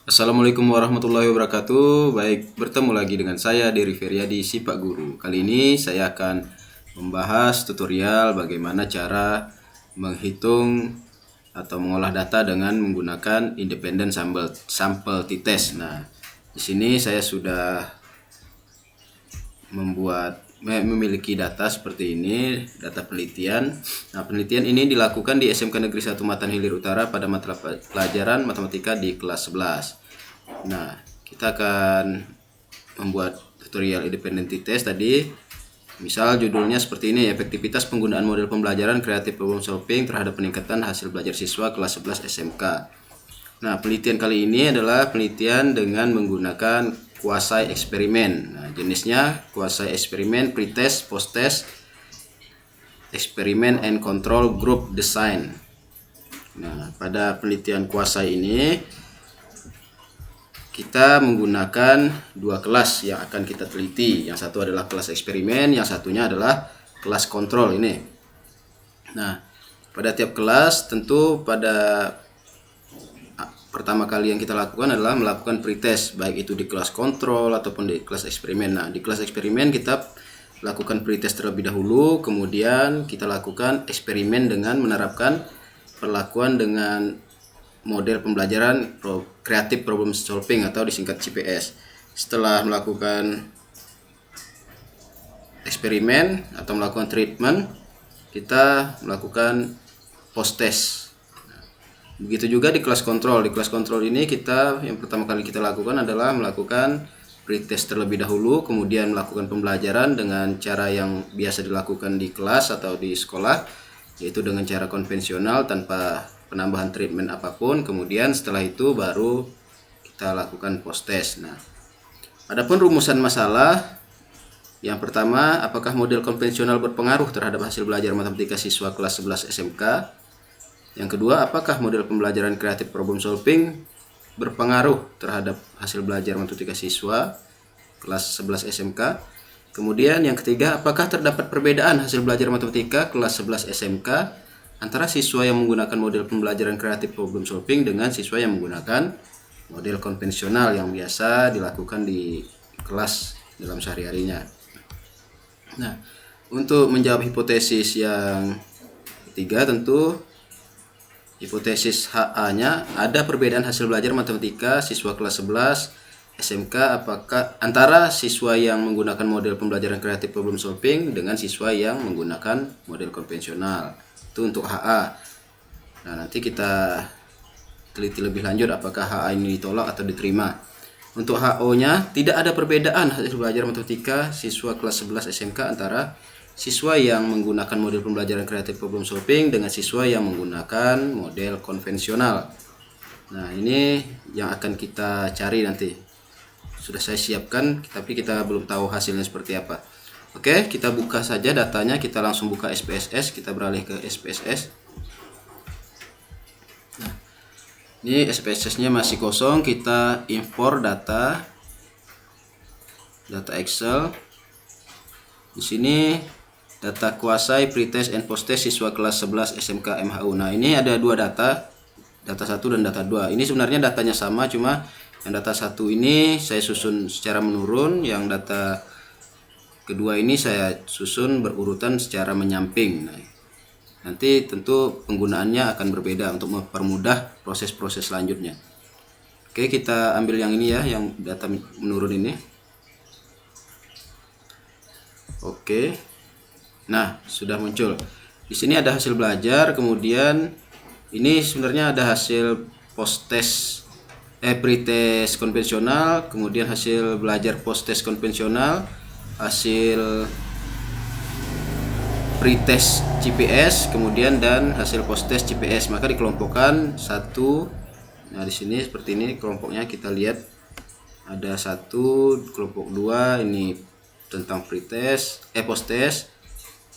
Assalamualaikum warahmatullahi wabarakatuh. Baik, bertemu lagi dengan saya Dery Feryadi, si Pak Guru. Kali ini saya akan membahas tutorial bagaimana cara menghitung atau mengolah data dengan menggunakan independent sample t-test. Nah, di sini saya sudah memiliki data seperti ini, data penelitian. Nah, penelitian ini dilakukan di SMK Negeri 1 Matan Hilir Utara pada mata pelajaran matematika di kelas 11. Nah, kita akan membuat tutorial independent t-test tadi. Misal judulnya seperti ini, efektivitas penggunaan model pembelajaran kreatif problem solving terhadap peningkatan hasil belajar siswa kelas 11 SMK. Nah, penelitian kali ini adalah penelitian dengan menggunakan quasi eksperimen. Nah, jenisnya quasi eksperimen, pretest, posttest, eksperimen and control group design. Nah, pada penelitian quasi ini kita menggunakan dua kelas yang akan kita teliti. Yang satu adalah kelas eksperimen, yang satunya adalah kelas kontrol ini. Nah, pada tiap kelas tentu pada pertama kali yang kita lakukan adalah melakukan pretest, baik itu di kelas kontrol ataupun di kelas eksperimen. Nah, di kelas eksperimen kita lakukan pretest terlebih dahulu, kemudian kita lakukan eksperimen dengan menerapkan perlakuan dengan model pembelajaran kreatif problem solving atau disingkat CPS. Setelah melakukan eksperimen atau melakukan treatment, kita melakukan post test. Begitu juga di kelas kontrol. Di kelas kontrol ini kita yang pertama kali kita lakukan adalah melakukan pretest terlebih dahulu, kemudian melakukan pembelajaran dengan cara yang biasa dilakukan di kelas atau di sekolah, yaitu dengan cara konvensional tanpa penambahan treatment apapun. Kemudian setelah itu baru kita lakukan post test. Nah, adapun rumusan masalah yang pertama, apakah model konvensional berpengaruh terhadap hasil belajar matematika siswa kelas 11 SMK? Yang kedua, apakah model pembelajaran kreatif problem solving berpengaruh terhadap hasil belajar matematika siswa kelas 11 SMK? Kemudian yang ketiga, apakah terdapat perbedaan hasil belajar matematika kelas 11 SMK antara siswa yang menggunakan model pembelajaran kreatif problem solving dengan siswa yang menggunakan model konvensional yang biasa dilakukan di kelas dalam sehari-harinya? Nah, untuk menjawab hipotesis yang ketiga, tentu hipotesis HA-nya ada perbedaan hasil belajar matematika siswa kelas 11 SMK apakah antara siswa yang menggunakan model pembelajaran kreatif problem solving dengan siswa yang menggunakan model konvensional. Itu untuk HA. Nah, nanti kita teliti lebih lanjut apakah HA ini ditolak atau diterima. Untuk HO-nya tidak ada perbedaan hasil belajar matematika siswa kelas 11 SMK antara siswa yang menggunakan model pembelajaran kreatif problem solving dengan siswa yang menggunakan model konvensional. Nah, ini yang akan kita cari nanti. Sudah saya siapkan, tapi kita belum tahu hasilnya seperti apa. Oke, kita buka saja datanya. Kita langsung buka SPSS. Kita beralih ke SPSS. Nah, ini SPSS-nya masih kosong. Kita import data Excel. Di sini data quasi, pretest, and posttest siswa kelas 11 SMK MHU. Nah, ini ada dua data 1 dan data 2. Ini sebenarnya datanya sama, cuma yang data 1 ini saya susun secara menurun, yang data kedua ini saya susun berurutan secara menyamping. Nah, nanti tentu penggunaannya akan berbeda untuk mempermudah proses-proses selanjutnya. Oke, kita ambil yang ini ya, yang data menurun ini. Oke. Nah, sudah muncul. Di sini ada hasil belajar, kemudian ini sebenarnya ada hasil post-test pretest konvensional, kemudian hasil belajar post-test konvensional, hasil pretest CPS, kemudian dan hasil post-test CPS. Maka dikelompokkan satu. Nah, di sini seperti ini kelompoknya, kita lihat ada satu, kelompok 2 ini tentang pretest post-test.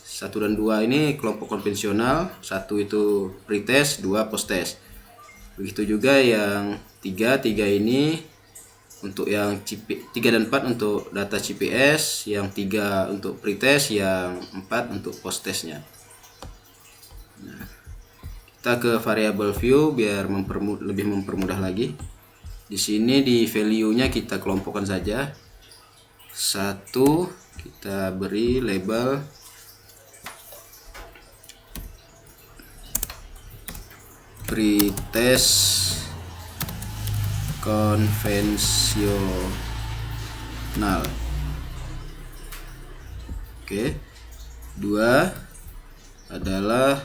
1 dan 2 ini kelompok konvensional, 1 itu pretest, 2 post-test. Begitu juga yang 3 ini untuk yang 3 dan 4 untuk data CPS, yang 3 untuk pretest, yang 4 untuk post-testnya. Nah, kita ke variable view biar lebih mempermudah lagi. Di sini di value-nya kita kelompokkan saja. 1 kita beri label pretest konvensional. Oke. 2 adalah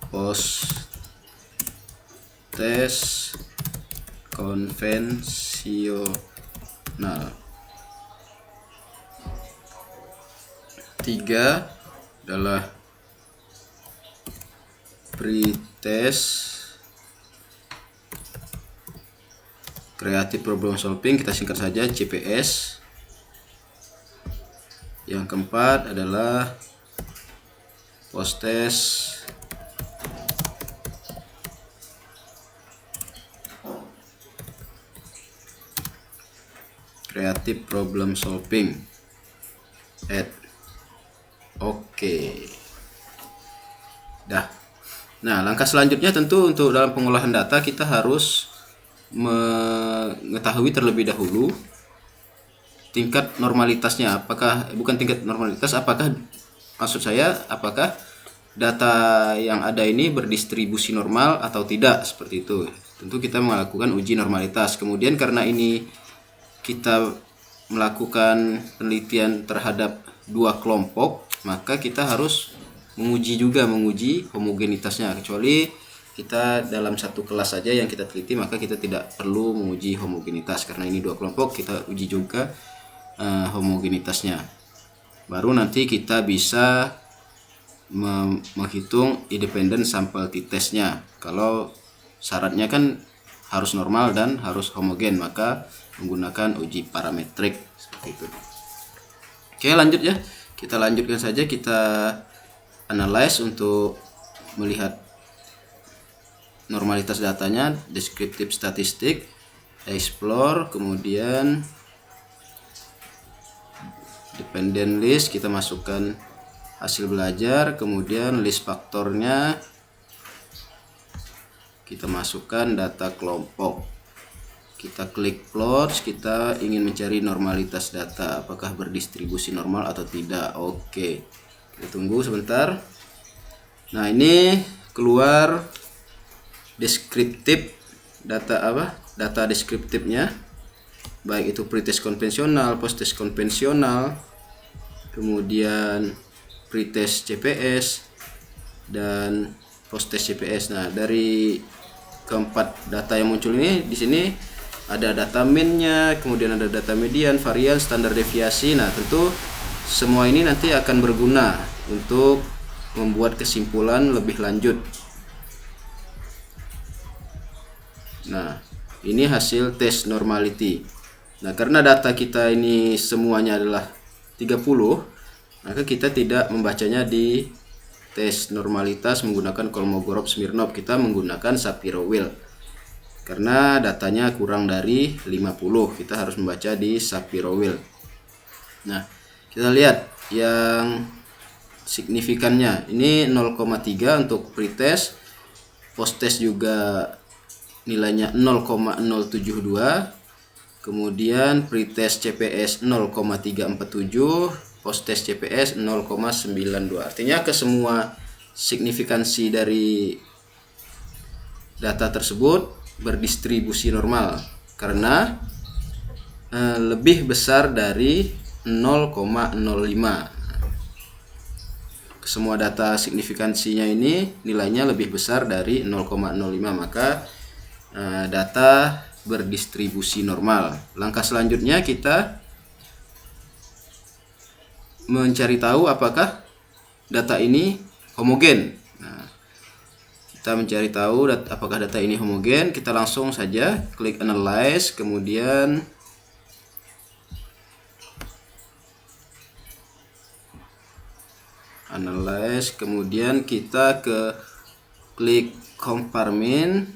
post test konvensional. 3 adalah pretest creative problem solving, kita singkat saja CPS. Yang keempat adalah post test creative problem solving. Oke. Dah. Nah, langkah selanjutnya tentu untuk dalam pengolahan data kita harus mengetahui terlebih dahulu tingkat normalitasnya. Apakah maksud saya apakah data yang ada ini berdistribusi normal atau tidak, seperti itu. Tentu kita melakukan uji normalitas. Kemudian karena ini kita melakukan penelitian terhadap 2 kelompok, maka kita harus menguji homogenitasnya. Kecuali kita dalam satu kelas saja yang kita teliti, maka kita tidak perlu menguji homogenitas. Karena ini 2 kelompok, kita uji juga homogenitasnya. Baru nanti kita bisa menghitung independent sample t-testnya. Kalau syaratnya kan harus normal dan harus homogen, maka menggunakan uji parametrik seperti itu. Oke, lanjut ya. Kita lanjutkan saja, kita analyze untuk melihat normalitas datanya, descriptive statistic, explore, kemudian dependent list, kita masukkan hasil belajar, kemudian list faktornya, kita masukkan data kelompok, kita klik plots, kita ingin mencari normalitas data, apakah berdistribusi normal atau tidak. Oke, kita tunggu sebentar. Nah, ini keluar deskriptif data deskriptifnya, baik itu pretest konvensional, post test konvensional, kemudian pretest CPS dan post test CPS. Nah, dari keempat data yang muncul ini, di sini ada data mean-nya, kemudian ada data median, varian, standar deviasi. Nah, tentu semua ini nanti akan berguna untuk membuat kesimpulan lebih lanjut. Nah, ini hasil tes normality. Nah, karena data kita ini semuanya adalah 30, maka kita tidak membacanya di tes normalitas menggunakan Kolmogorov-Smirnov. Kita menggunakan Shapiro-Wilk. Karena datanya kurang dari 50, kita harus membaca di Shapiro-Wilk. Nah, kita lihat yang signifikannya. Ini 0,3 untuk pretest, post test juga nilainya 0,072. Kemudian pretest CPS 0,347, post test CPS 0,92. Artinya ke semua signifikansi dari data tersebut berdistribusi normal karena lebih besar dari 0,05. Semua data signifikansinya ini nilainya lebih besar dari 0,05, maka data berdistribusi normal. Langkah selanjutnya kita mencari tahu apakah data ini homogen. Nah, kita mencari tahu apakah data ini homogen. Kita langsung saja klik analyze, kemudian kita ke klik compare mean,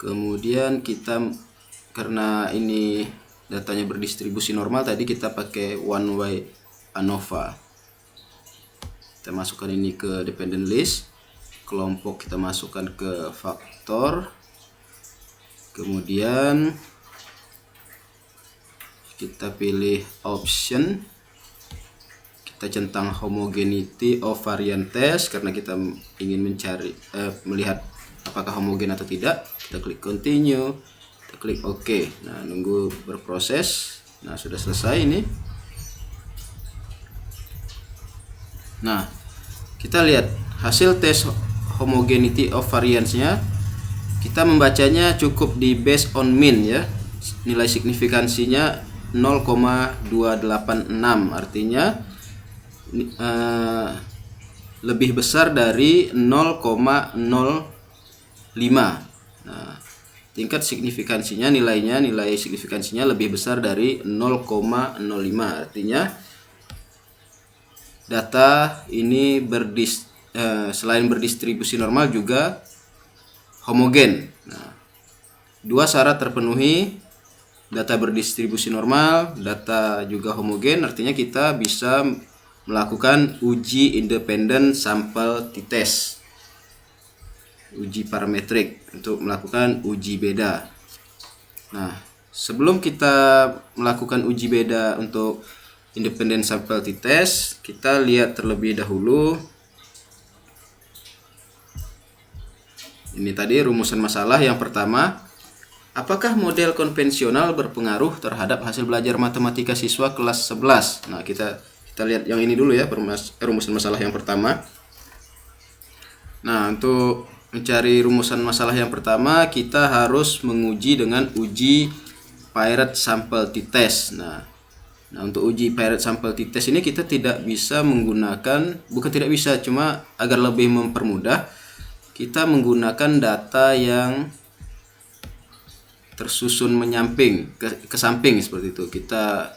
kemudian kita, karena ini datanya berdistribusi normal, tadi kita pakai one way ANOVA. Kita masukkan ini ke dependent list, kelompok kita masukkan ke faktor, Kemudian kita pilih option, kita centang homogeneity of variant test karena kita ingin mencari melihat apakah homogen atau tidak. Kita klik continue, kita klik OK. Nah, nunggu berproses. Nah, sudah selesai ini. Nah, kita lihat hasil tes homogeneity of variance-nya. Kita membacanya cukup di based on mean ya. Nilai signifikansinya 0,286, artinya lebih besar dari 0,05. Nah, tingkat signifikansinya nilai signifikansinya lebih besar dari 0,05, artinya data ini selain berdistribusi normal juga homogen. Nah, dua syarat terpenuhi, data berdistribusi normal, data juga homogen, artinya kita bisa melakukan uji independen sampel t-test, uji parametrik untuk melakukan uji beda. Nah, sebelum kita melakukan uji beda untuk independen sampel t-test, kita lihat terlebih dahulu. Ini tadi rumusan masalah yang pertama. Apakah model konvensional berpengaruh terhadap hasil belajar matematika siswa kelas 11? Nah, kita lihat yang ini dulu ya, rumusan masalah yang pertama. Nah, untuk mencari rumusan masalah yang pertama, kita harus menguji dengan uji Piret Sample t-test. Nah, untuk uji Piret Sample t-test ini kita tidak bisa menggunakan, bukan tidak bisa, cuma agar lebih mempermudah, kita menggunakan data yang tersusun menyamping ke samping seperti itu. Kita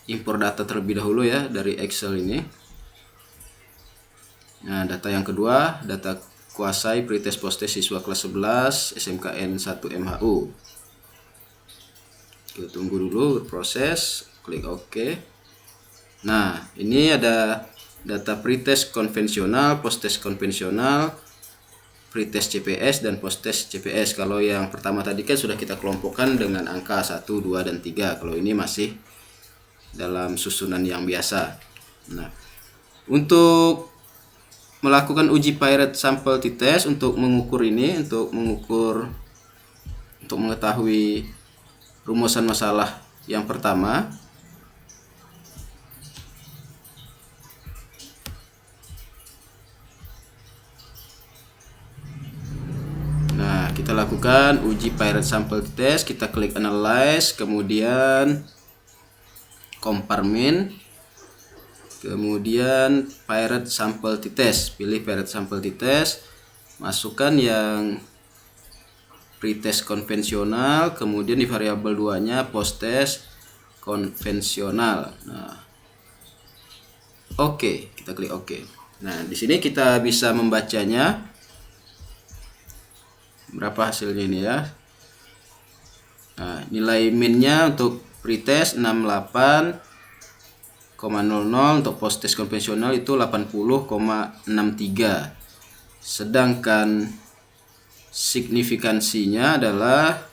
impor data terlebih dahulu ya dari Excel ini. Nah, data yang kedua, data kuasai pretest posttest siswa kelas 11 SMKN 1 MHU. Kita tunggu dulu berproses, klik OK. Nah, ini ada data pretest konvensional, posttest konvensional, pretest CPS dan posttest CPS. Kalau yang pertama tadi kan sudah kita kelompokkan dengan angka 1, 2, dan 3. Kalau ini masih dalam susunan yang biasa. Nah, untuk melakukan uji Piret Sample t-test untuk mengukur ini, untuk mengetahui rumusan masalah yang pertama, kita lakukan uji Piret Sample t-test. Kita klik Analyze, kemudian Compare Mean, kemudian Piret Sample t-test. Pilih Piret Sample t-test, masukkan yang pretest konvensional, kemudian di variabel 2-nya posttest konvensional. Nah, oke, kita klik OK. Nah, di sini kita bisa membacanya. Berapa hasilnya ini ya? Nah, nilai minnya untuk pretest 68,00, untuk posttest konvensional itu 80,63. Sedangkan signifikansinya adalah,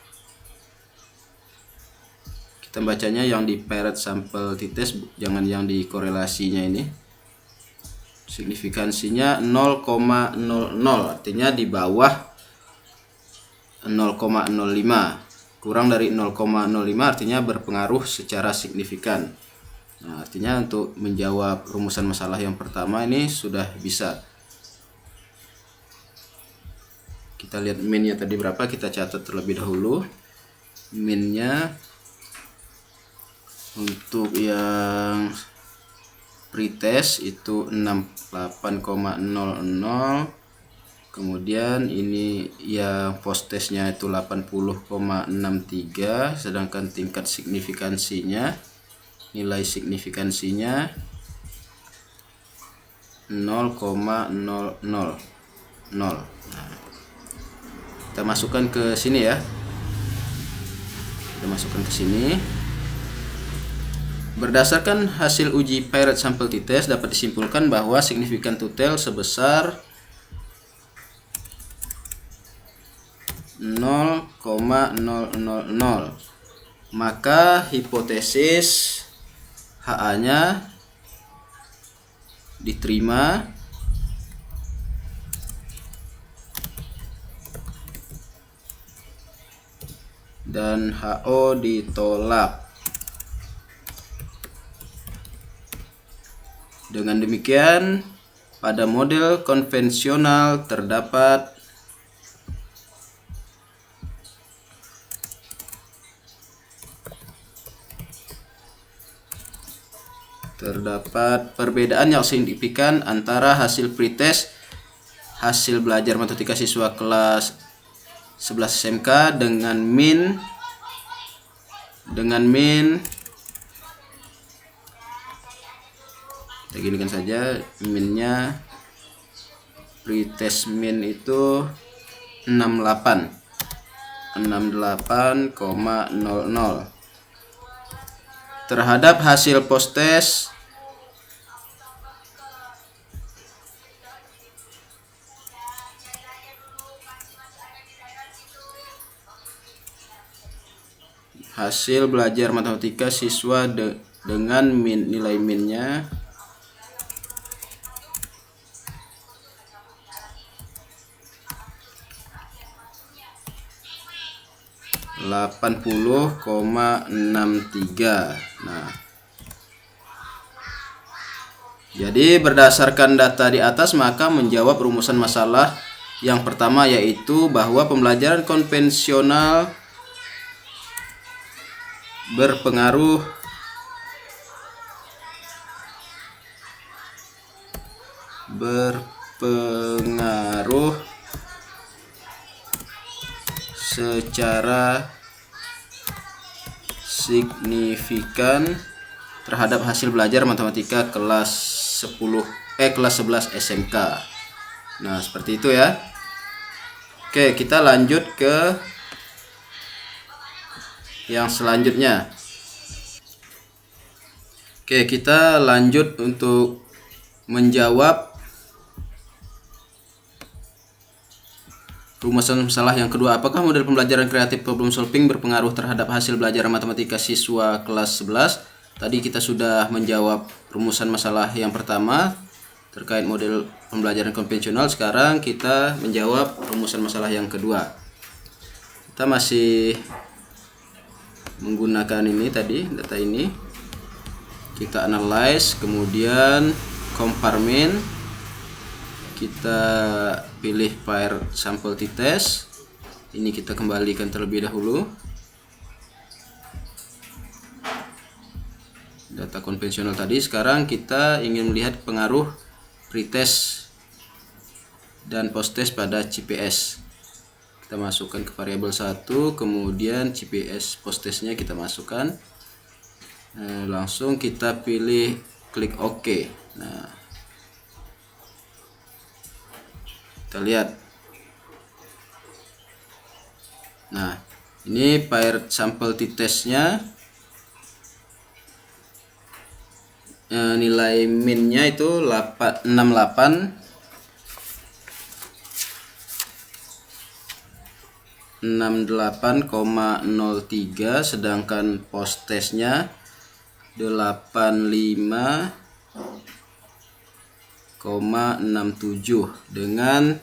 kita bacanya yang di Piret Sample t-test, jangan yang di korelasinya ini. Signifikansinya 0,00, artinya di bawah 0,05. Kurang dari 0,05 artinya berpengaruh secara signifikan. Nah, artinya untuk menjawab rumusan masalah yang pertama ini sudah bisa. Kita lihat minnya tadi berapa, kita catat terlebih dahulu. Minnya untuk yang pretest itu 68,00. Kemudian ini yang posttestnya itu 80,63, sedangkan tingkat signifikansinya, nilai signifikansinya 0,000. Nah, kita masukkan ke sini ya. Kita masukkan ke sini. Berdasarkan hasil uji Piret Sample t-test dapat disimpulkan bahwa signifikan total sebesar 0,000 0,000. Maka hipotesis HA-nya diterima dan HO ditolak. Dengan demikian, pada model konvensional terdapat perbedaan yang signifikan antara hasil pretest hasil belajar matematika siswa kelas 11 SMK dengan min kita ginikan saja, minnya pretest min itu 68,00 terhadap hasil posttest hasil belajar matematika siswa dengan nilai minnya 80,63. Nah, jadi berdasarkan data di atas maka menjawab rumusan masalah yang pertama, yaitu bahwa pembelajaran konvensional berpengaruh secara signifikan terhadap hasil belajar matematika kelas 11 SMK. Nah, seperti itu ya. Oke, kita lanjut ke yang selanjutnya. Oke, kita lanjut untuk menjawab rumusan masalah yang kedua. Apakah model pembelajaran kreatif problem solving berpengaruh terhadap hasil belajar matematika siswa kelas 11? Tadi kita sudah menjawab rumusan masalah yang pertama terkait model pembelajaran konvensional. Sekarang kita menjawab rumusan masalah yang kedua. Kita masih menggunakan ini tadi, data ini kita analyze, kemudian compare min, kita pilih pair sample t-test. Ini kita kembalikan terlebih dahulu data konvensional tadi. Sekarang kita ingin melihat pengaruh pretest dan posttest pada CPS. Kita masukkan ke variabel 1, kemudian CPS posttestnya kita masukkan. Langsung kita pilih klik OK. Nah, kita lihat. Nah, ini pair sampel t-testnya, nilai minnya itu 68,03, sedangkan posttestnya 85,67 dengan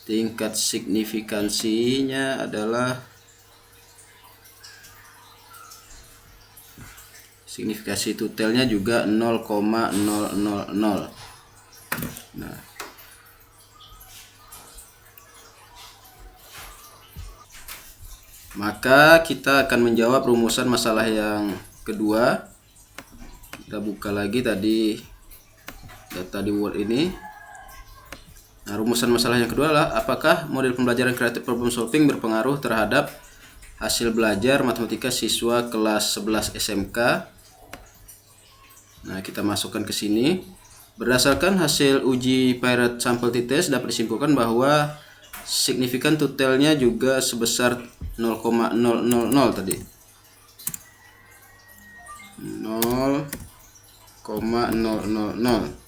tingkat signifikansinya adalah signifikasi totalnya juga 0,000. Nah, maka kita akan menjawab rumusan masalah yang kedua. Kita buka lagi tadi data di Word ini. Nah, rumusan masalah yang kedua adalah apakah model pembelajaran kreatif problem solving berpengaruh terhadap hasil belajar matematika siswa kelas 11 SMK. Nah, kita masukkan ke sini. Berdasarkan hasil uji Pirate Sample T-Test dapat disimpulkan bahwa signifikan totalnya juga sebesar 0,000 tadi. 0,000.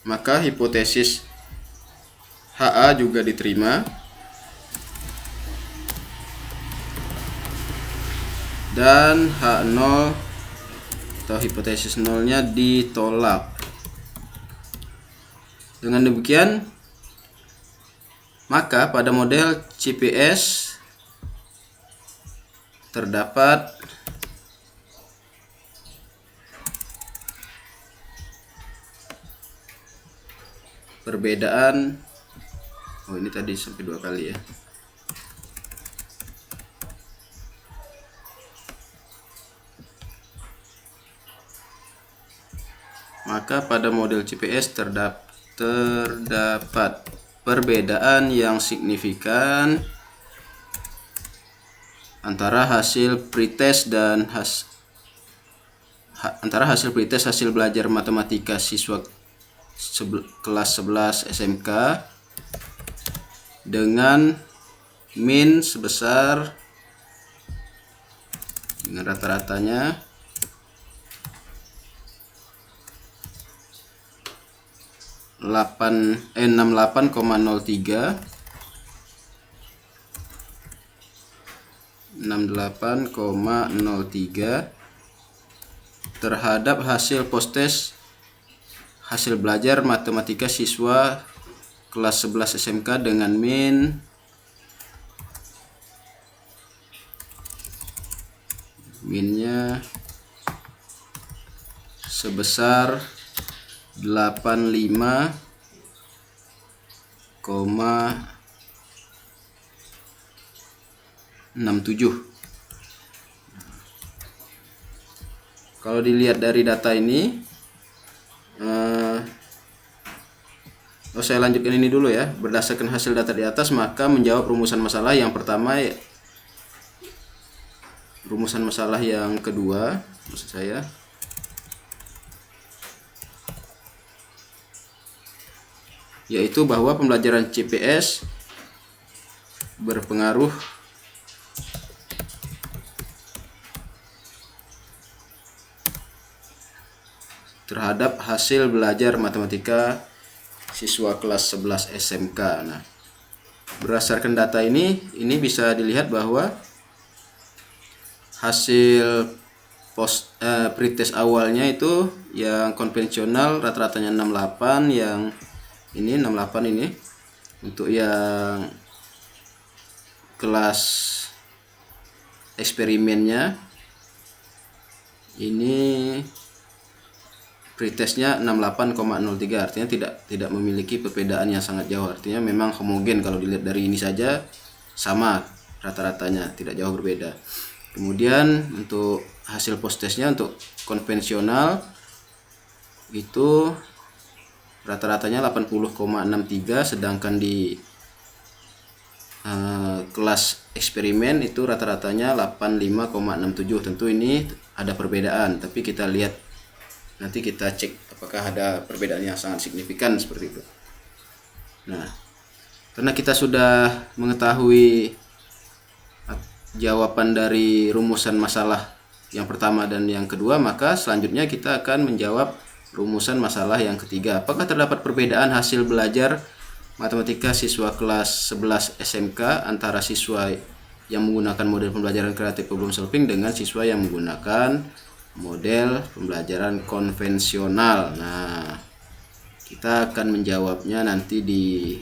Maka hipotesis HA juga diterima. dan H0 atau hipotesis nolnya ditolak. Dengan demikian, maka pada model CPS terdapat perbedaan. Oh, ini tadi sampai 2 kali ya. Maka pada model CPS terdapat perbedaan yang signifikan antara hasil pretest hasil belajar matematika siswa kelas 11 SMK dengan min sebesar, dengan rata-ratanya 68,03 terhadap hasil post-test hasil belajar matematika siswa kelas 11 SMK dengan minnya sebesar 85,67. Kalau dilihat dari data ini, saya lanjutkan ini dulu ya. Berdasarkan hasil data di atas, maka menjawab rumusan masalah yang pertama, rumusan masalah yang kedua, maksud saya, yaitu bahwa pembelajaran CPS berpengaruh terhadap hasil belajar matematika siswa kelas 11 SMK. Nah, berdasarkan data ini bisa dilihat bahwa hasil pretest awalnya itu yang konvensional rata-ratanya 68, yang ini 68 ini. Untuk yang kelas eksperimennya ini pretestnya 68,03, artinya tidak memiliki perbedaan yang sangat jauh, artinya memang homogen. Kalau dilihat dari ini saja sama rata-ratanya, tidak jauh berbeda. Kemudian untuk hasil post testnya untuk konvensional itu rata-ratanya 80,63, sedangkan di kelas eksperimen itu rata-ratanya 85,67. Tentu ini ada perbedaan, tapi kita lihat nanti, kita cek apakah ada perbedaan yang sangat signifikan seperti itu. Nah, karena kita sudah mengetahui jawaban dari rumusan masalah yang pertama dan yang kedua, maka selanjutnya kita akan menjawab rumusan masalah yang ketiga. Apakah terdapat perbedaan hasil belajar matematika siswa kelas 11 SMK antara siswa yang menggunakan model pembelajaran kreatif problem solving dengan siswa yang menggunakan model pembelajaran konvensional? Nah, kita akan menjawabnya nanti di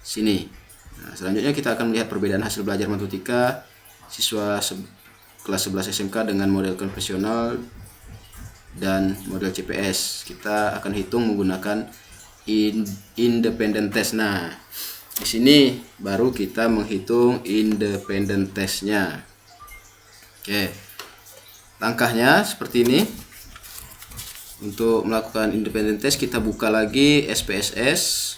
sini. Nah, selanjutnya kita akan melihat perbedaan hasil belajar matematika siswa kelas 11 SMK dengan model konvensional dan model CPS. Kita akan hitung menggunakan independent test. Nah, di sini baru kita menghitung independent testnya. Oke. Langkahnya seperti ini. Untuk melakukan independent test, kita buka lagi SPSS.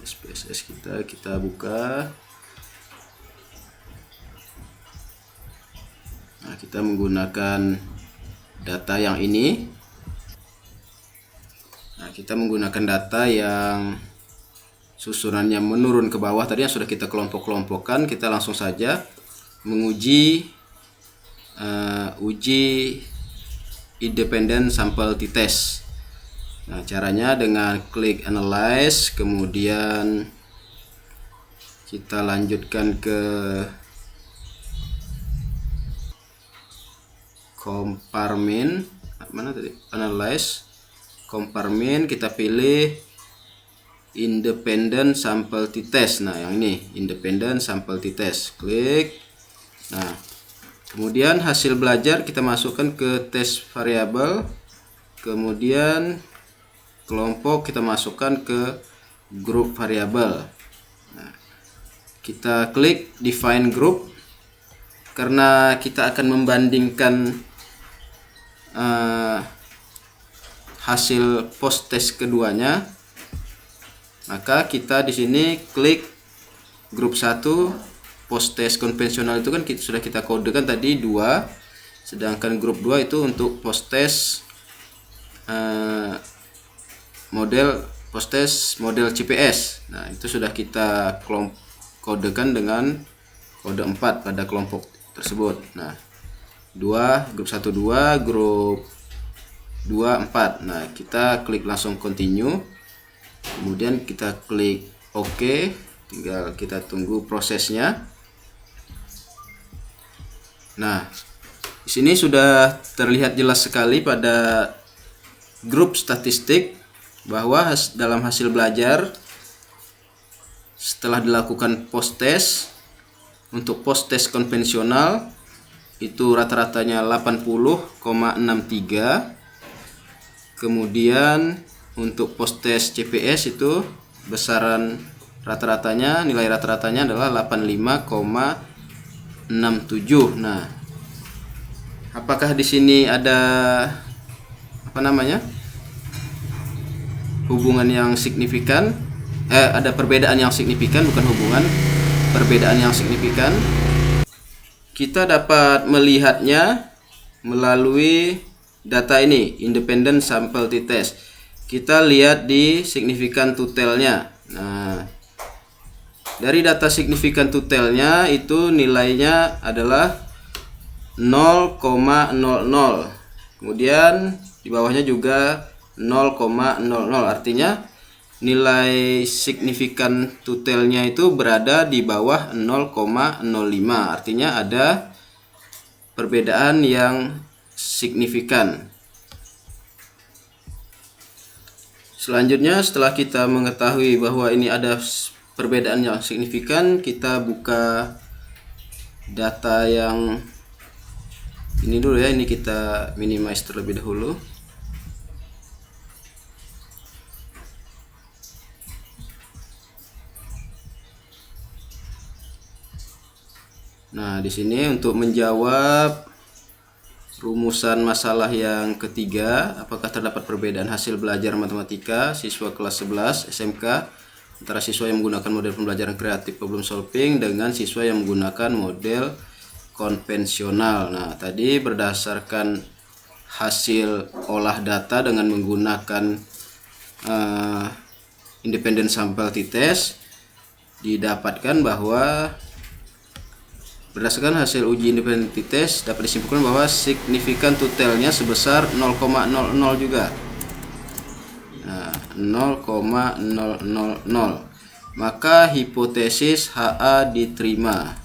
SPSS kita buka. Nah, kita menggunakan data yang ini. Nah, kita menggunakan data yang susunannya menurun ke bawah tadi yang sudah kita kelompok-kelompokkan. Kita langsung saja menguji uji independent sample t-test. Nah, caranya dengan klik analyze, kemudian Kita lanjutkan ke kompartmen, mana tadi? Analyze kompartmen, kita pilih independent sample t-test. Nah, yang ini independent sample t-test, klik. Nah, kemudian hasil belajar kita masukkan ke test variable, kemudian kelompok kita masukkan ke grup variable. Nah, kita klik define group karena kita akan membandingkan hasil post test keduanya, maka kita di sini klik grup 1. Post test konvensional itu kan sudah kita kodekan tadi 2, sedangkan grup 2 itu untuk post test model CPS. Nah, itu sudah kita kodekan dengan kode 4 pada kelompok tersebut. Nah, 2 grup 1 2, grup 2 4. Nah, kita klik langsung continue. Kemudian kita klik OK, tinggal kita tunggu prosesnya. Nah, di sini sudah terlihat jelas sekali pada grup statistik bahwa dalam hasil belajar setelah dilakukan post test, untuk post test konvensional itu rata-ratanya 80,63. Kemudian untuk post test CPS itu besaran rata-ratanya, nilai rata-ratanya adalah 85,67. Nah, apakah di sini ada hubungan yang signifikan? Ada perbedaan yang signifikan, bukan hubungan, perbedaan yang signifikan. Kita dapat melihatnya melalui data ini, independent sample t-test. Kita lihat di signifikan totalnya. Nah, dari data signifikan totalnya itu nilainya adalah 0,00. Kemudian di bawahnya juga 0,00. Artinya nilai signifikan totalnya itu berada di bawah 0,05. Artinya ada perbedaan yang signifikan. Selanjutnya, setelah kita mengetahui bahwa ini ada perbedaan yang signifikan, kita buka data yang ini dulu ya. Ini kita minimize terlebih dahulu. Nah, di sini untuk menjawab rumusan masalah yang ketiga, apakah terdapat perbedaan hasil belajar matematika siswa kelas 11 SMK antara siswa yang menggunakan model pembelajaran kreatif problem solving dengan siswa yang menggunakan model konvensional. Nah, tadi berdasarkan hasil olah data dengan menggunakan independent sample t-test, didapatkan bahwa berdasarkan hasil uji independent t-test dapat disimpulkan bahwa signifikan totalnya sebesar 0,00 juga. Nah, 0,000. Maka hipotesis HA diterima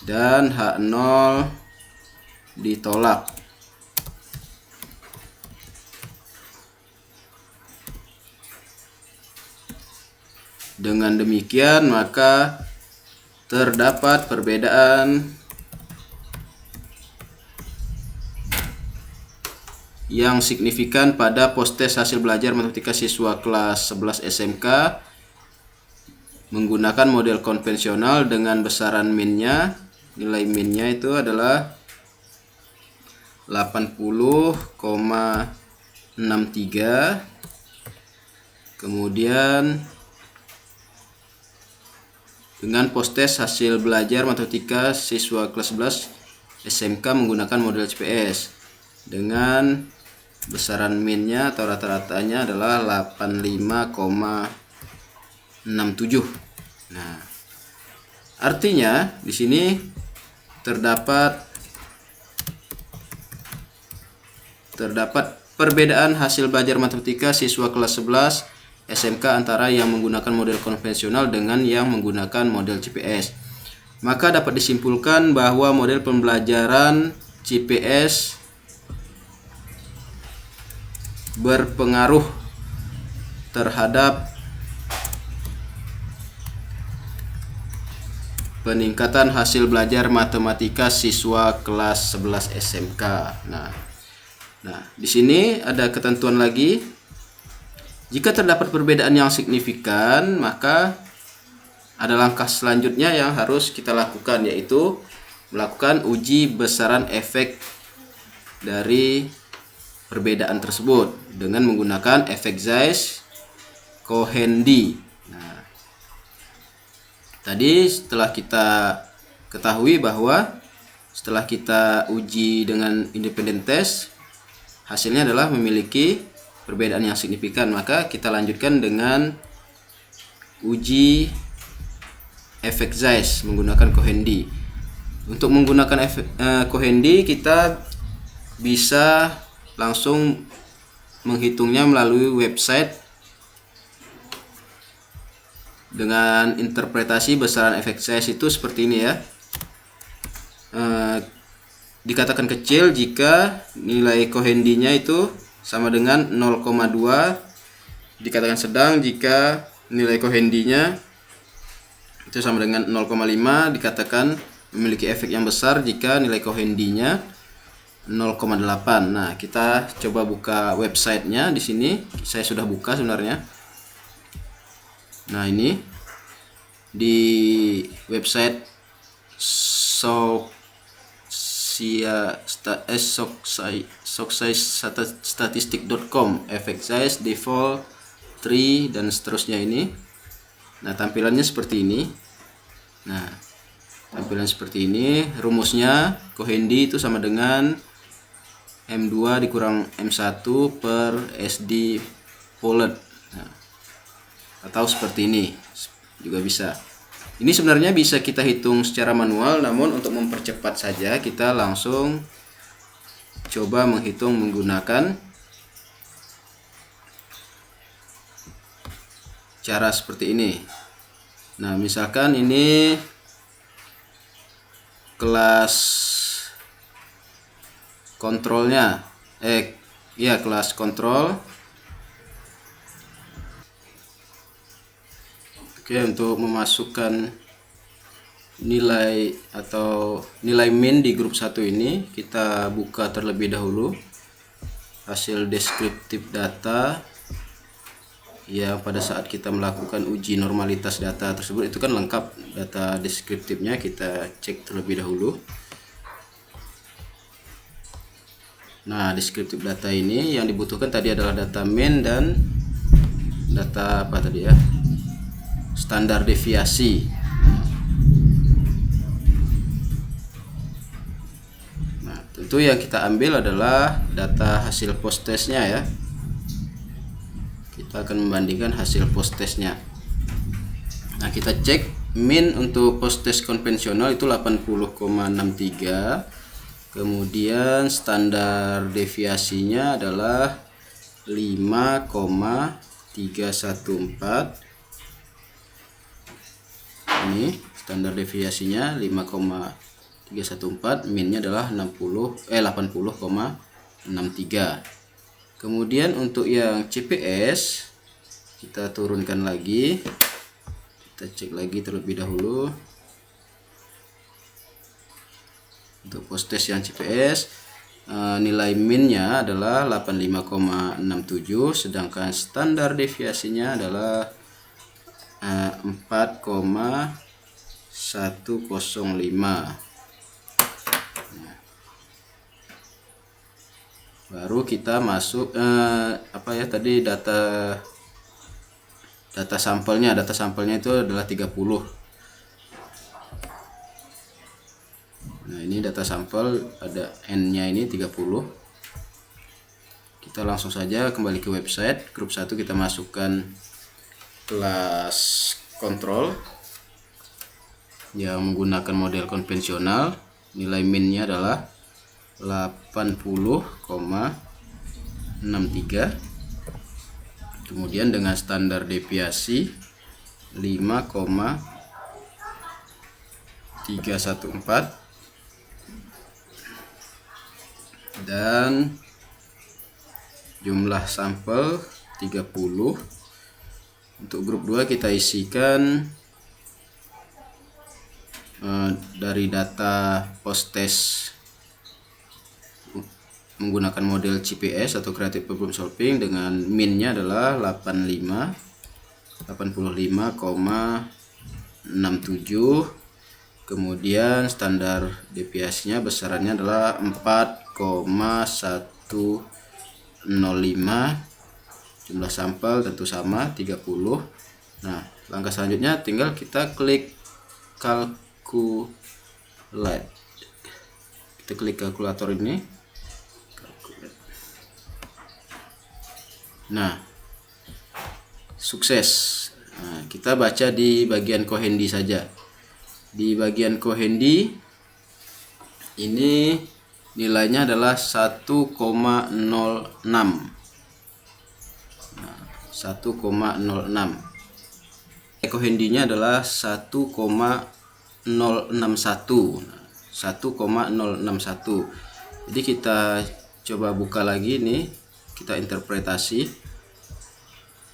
dan H0 ditolak. Dengan demikian, maka terdapat perbedaan yang signifikan pada post test hasil belajar matematika siswa kelas 11 SMK menggunakan model konvensional dengan besaran minnya, nilai minnya itu adalah 80,63. Kemudian dengan post test hasil belajar matematika siswa kelas 11 SMK menggunakan model CPS dengan besaran minnya atau rata-ratanya adalah 85,67. Nah, artinya di sini terdapat perbedaan hasil belajar matematika siswa kelas 11 SMK antara yang menggunakan model konvensional dengan yang menggunakan model CPS. Maka dapat disimpulkan bahwa model pembelajaran CPS berpengaruh terhadap peningkatan hasil belajar matematika siswa kelas 11 SMK. Nah, di sini ada ketentuan lagi. Jika terdapat perbedaan yang signifikan, maka ada langkah selanjutnya yang harus kita lakukan, yaitu melakukan uji besaran efek dari perbedaan tersebut dengan menggunakan efek Zeiss-Cohendy. Nah, tadi setelah kita ketahui bahwa setelah kita uji dengan independent test, hasilnya adalah memiliki perbedaan yang signifikan, maka kita lanjutkan dengan uji efek Zeiss menggunakan Cohendy. Untuk menggunakan efek Cohendy, kita bisa langsung menghitungnya melalui website dengan interpretasi besaran efek Zeiss itu seperti ini ya. Dikatakan kecil jika nilai Cohendy-nya itu sama dengan 0,2, dikatakan sedang jika nilai Cohendy-nya itu sama dengan 0,5, dikatakan memiliki efek yang besar jika nilai Cohendy-nya 0,8. Nah, kita coba buka websitenya di sini. Saya sudah buka sebenarnya. Nah, ini di website statistic.com, efek Zeiss, default, tree, dan seterusnya ini. Nah, tampilannya seperti ini. Nah, tampilan seperti ini. Rumusnya Cohendy itu sama dengan M2 dikurang M1 per SD Polet. Nah, atau seperti ini juga bisa. Ini sebenarnya bisa kita hitung secara manual, namun untuk mempercepat saja kita langsung coba menghitung menggunakan cara seperti ini. Nah, misalkan ini kelas kontrolnya, kelas kontrol. Oke, untuk memasukkan nilai atau nilai min di grup 1 ini, kita buka terlebih dahulu hasil deskriptif data yang pada saat kita melakukan uji normalitas data tersebut itu kan lengkap data deskriptifnya, kita cek terlebih dahulu. Nah, deskriptif data ini yang dibutuhkan tadi adalah data min dan data apa tadi ya, standar deviasi. Nah, tentu yang kita ambil adalah data hasil post testnya ya. Kita akan membandingkan hasil post testnya. Nah, kita cek min untuk post test konvensional itu 80,63. Kemudian standar deviasinya adalah 5,314. Ini standar deviasinya 5,314, minnya adalah 80,63. Kemudian untuk yang CPS kita turunkan lagi, kita cek lagi terlebih dahulu. Untuk post test yang CPS nilai minnya adalah 85,67, sedangkan standar deviasinya adalah 4,105. Baru kita masuk tadi data sampelnya. Data sampelnya itu adalah 30. Nah, ini data sampel, ada N-nya ini 30. Kita langsung saja kembali ke website grup 1, kita masukkan kelas kontrol yang menggunakan model konvensional. Nilai minnya adalah 80,63. Kemudian dengan standar deviasi 5,314 dan jumlah sampel 30. Untuk grup 2 kita isikan dari data post test menggunakan model CPS atau Creative Problem Solving dengan min-nya adalah 85,67. Kemudian standar deviasinya besarannya adalah 4,105. Jumlah sampel tentu sama 30. Nah, langkah selanjutnya tinggal kita klik calculate. Kita klik kalkulator ini. Nah, sukses. Nah, kita baca di bagian Cohendy saja. Di bagian Cohendy ini nilainya adalah 1,06. 1,06. Cohendy-nya adalah 1,061. 1,061. Jadi kita coba buka lagi nih, kita interpretasi.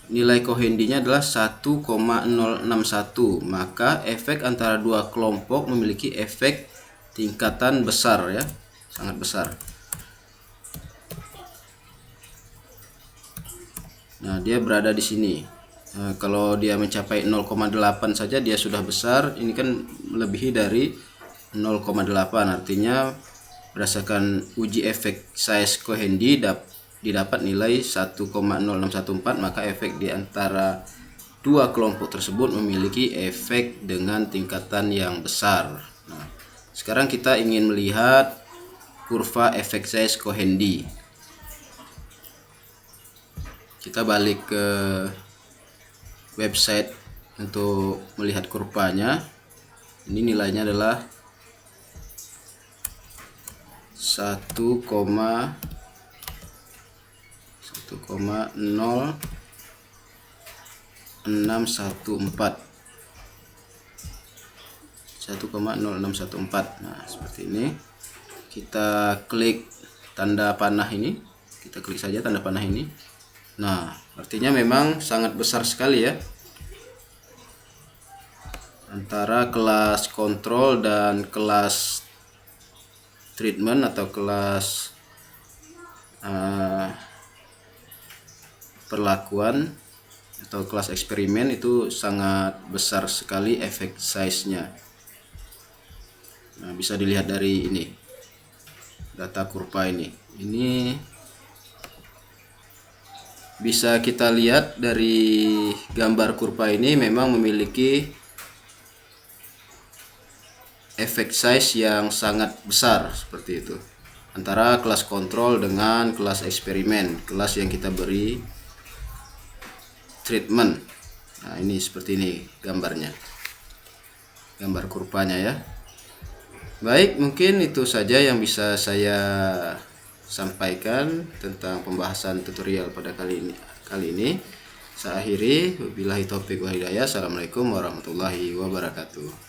Nilai Cohendy-nya adalah 1,061. Maka efek antara dua kelompok memiliki efek tingkatan besar ya, sangat besar. Nah, dia berada di sini. Nah, kalau dia mencapai 0,8 saja dia sudah besar. Ini kan melebihi dari 0,8. Artinya berdasarkan uji efek size Cohendy didapat nilai 1,0614, maka efek di antara dua kelompok tersebut memiliki efek dengan tingkatan yang besar. Nah, sekarang kita ingin melihat kurva efek size Cohendy. Kita balik ke website untuk melihat kurvanya. Ini nilainya adalah 1,014. 1,0614. Nah, seperti ini. Kita klik tanda panah ini. Kita klik saja tanda panah ini. Nah, artinya memang sangat besar sekali ya antara kelas kontrol dan kelas treatment atau kelas perlakuan atau kelas eksperimen. Itu sangat besar sekali efek size-nya. Nah, bisa dilihat dari ini data kurva ini. Ini bisa kita lihat dari gambar kurva ini memang memiliki efek size yang sangat besar seperti itu antara kelas kontrol dengan kelas eksperimen, kelas yang kita beri treatment. Nah, ini seperti ini gambarnya, gambar kurvanya ya. Baik, mungkin itu saja yang bisa saya sampaikan tentang pembahasan tutorial pada kali ini. Saya akhiri, wabillahi taufiq wal hidayah. Assalamualaikum warahmatullahi wabarakatuh.